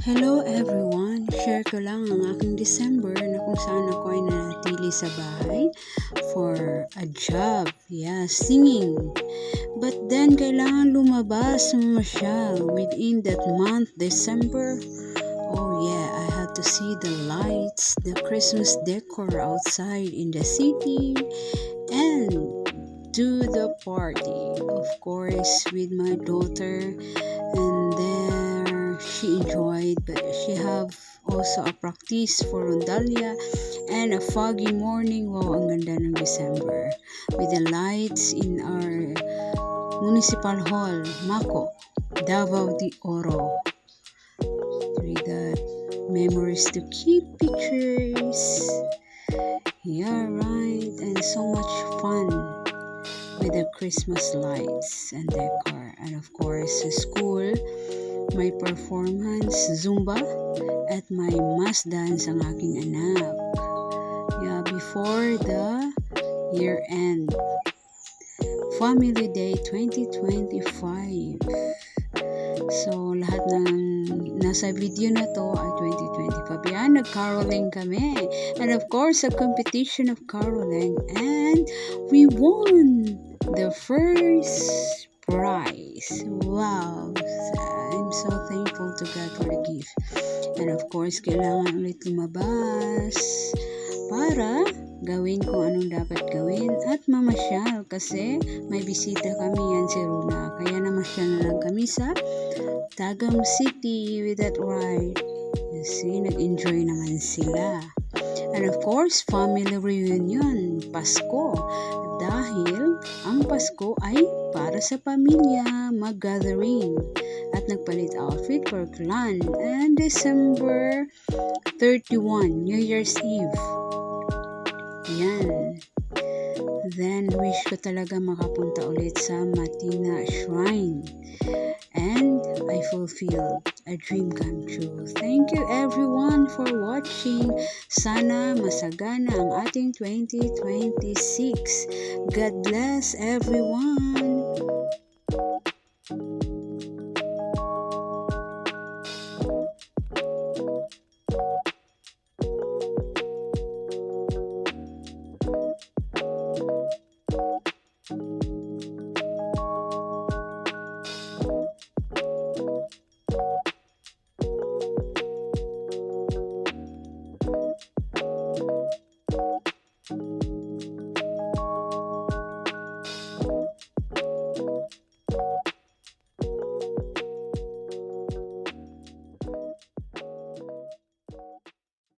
Hello everyone! Share ko lang ang aking December na kung saan ako ay nanatili sa bahay for a job. Yeah, singing. But then, kailangan lumabas mamasyal within that month, December. Oh yeah, I had to see the lights, the Christmas decor outside in the city, and do the party. Of course, with my daughter, and there she enjoyed, but she have also a practice for Rondalia and a foggy morning. Wow, ang ganda ng December with the lights in our municipal hall, Mako, Davao de Oro. With the memories to keep pictures. Yeah, right, and so much fun with the Christmas lights and decor. And of course, sa school, my performance Zumba at my mass dance ang aking anak. Yeah, before the year end. Family Day 2025. So, lahat ng nasa video na to ay 2025. Yan, nag-caroling kami. And of course, a competition of caroling. And we won the first prize. Wow! I'm so thankful to God for the gift. And of course, kailangan ulit lumabas para gawin kung anong dapat gawin at mamasyal kasi may bisita kami yan si Runa. Kaya namasyal na lang kami sa Tagum City with that ride. Kasi nag-enjoy naman sila. And of course, family reunion, Pasko. Dahil ang Pasko ay para sa pamilya, mag-gathering. At nagpalit outfit for clan. And December 31, New Year's Eve. Yan. Then, wish ko talaga makapunta ulit sa Matina Shrine. And I fulfilled a dream come true. Thank you everyone for watching. Sana masagana ang ating 2026. God bless everyone.